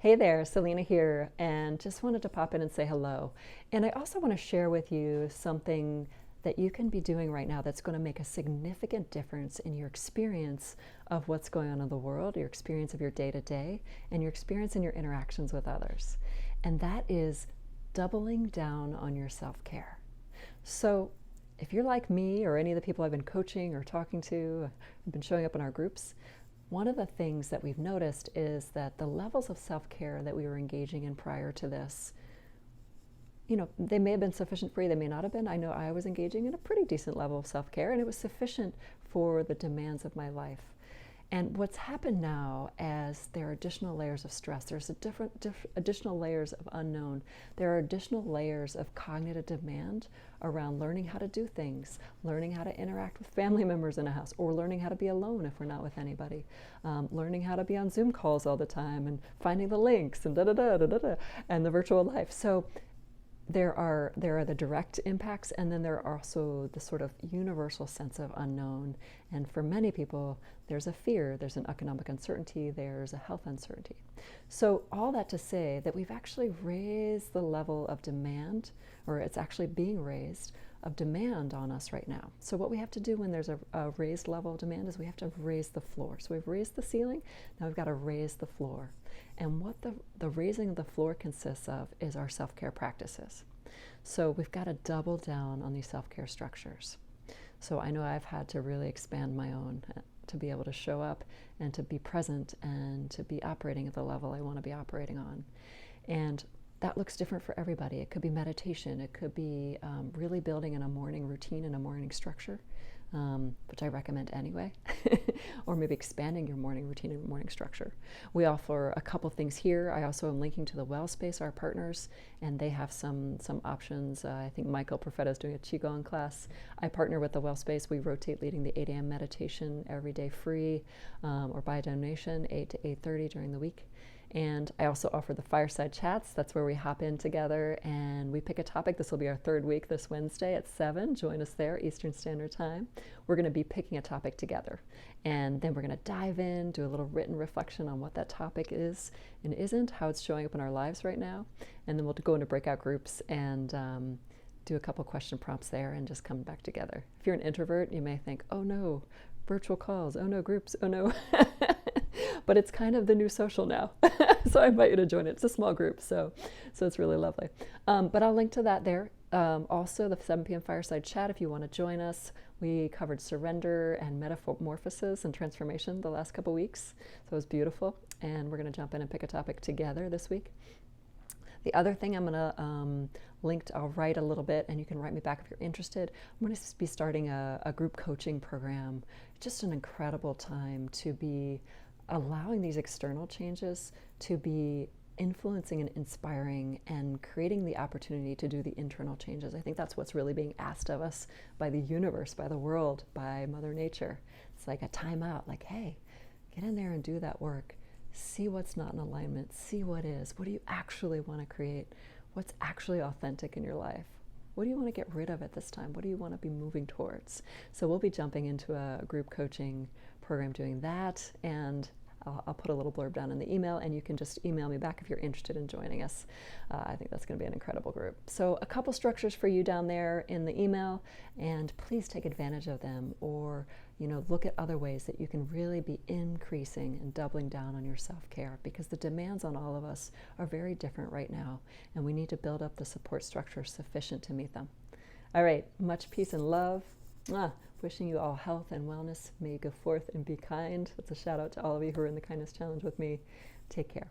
Hey there, Selena here, and just wanted to pop in and say hello. And I also want to share with you something that you can be doing right now that's going to make a significant difference in your experience of what's going on in the world, your experience of your day to day, and your experience in your interactions with others. And that is doubling down on your self care. So, if you're like me or any of the people I've been coaching or talking to, have been showing up in our groups, one of the things that we've noticed is that the levels of self care that we were engaging in prior to this, they may have been sufficient for you, they may not have been. I know I was engaging in a pretty decent level of self care, and it was sufficient for the demands of my life. And what's happened now, as there are additional layers of stress, there's additional layers of unknown, there are additional layers of cognitive demand around learning how to do things, learning how to interact with family members in a house, or learning how to be alone if we're not with anybody, learning how to be on Zoom calls all the time, and finding the links, and and the virtual life. So there are the direct impacts, and then there are also the sort of universal sense of unknown. And for many people, there's a fear, there's an economic uncertainty, there's a health uncertainty. So all that to say that we've actually raised the level of demand, or it's actually being raised, of demand on us right now. So what we have to do when there's a raised level of demand is we have to raise the floor. So we've raised the ceiling, now we've got to raise the floor. And what the raising of the floor consists of is our self-care practices. So we've got to double down on these self-care structures. So I know I've had to really expand my own to be able to show up and to be present and to be operating at the level I want to be operating on. And that looks different for everybody. It could be meditation. It could be really building in a morning routine and a morning structure, which I recommend anyway, or maybe expanding your morning routine and morning structure. We offer a couple things here. I also am linking to the Well Space, our partners, and they have some options. I think Michael Perfetta is doing a Qigong class. I partner with the Well Space. We rotate leading the 8 a.m. meditation every day free or by donation, 8 to 8:30 during the week. And I also offer the fireside chats. That's where we hop in together and we pick a topic. This will be our third week this Wednesday at 7. Join us there, Eastern Standard Time. We're going to be picking a topic together. And then we're going to dive in, do a little written reflection on what that topic is and isn't, how it's showing up in our lives right now. And then we'll go into breakout groups and do a couple question prompts there and just come back together. If you're an introvert, you may think, oh no, virtual calls, oh no, groups, oh no. But it's kind of the new social now. So I invite you to join it. It's a small group, so it's really lovely. But I'll link to that there. Also, the 7 p.m. fireside chat, if you want to join us. We covered surrender and metamorphosis and transformation the last couple weeks. So it was beautiful. And we're going to jump in and pick a topic together this week. The other thing I'm going to I'll write a little bit, and you can write me back if you're interested. I'm going to be starting a group coaching program. Just an incredible time to be allowing these external changes to be influencing and inspiring and creating the opportunity to do the internal changes. I think that's what's really being asked of us by the universe, by the world, by Mother Nature. It's like a timeout, like, hey, get in there and do that work. See what's not in alignment. See what is. What do you actually want to create? What's actually authentic in your life? What do you want to get rid of at this time? What do you want to be moving towards? So we'll be jumping into a group coaching program doing that, and I'll put a little blurb down in the email, and you can just email me back if you're interested in joining us. I think that's going to be an incredible group. So a couple structures for you down there in the email, and please take advantage of them, or look at other ways that you can really be increasing and doubling down on your self-care, because the demands on all of us are very different right now, and we need to build up the support structure sufficient to meet them. All right, much peace and love. Wishing you all health and wellness. May you go forth and be kind. That's a shout out to all of you who are in the Kindness Challenge with me. Take care.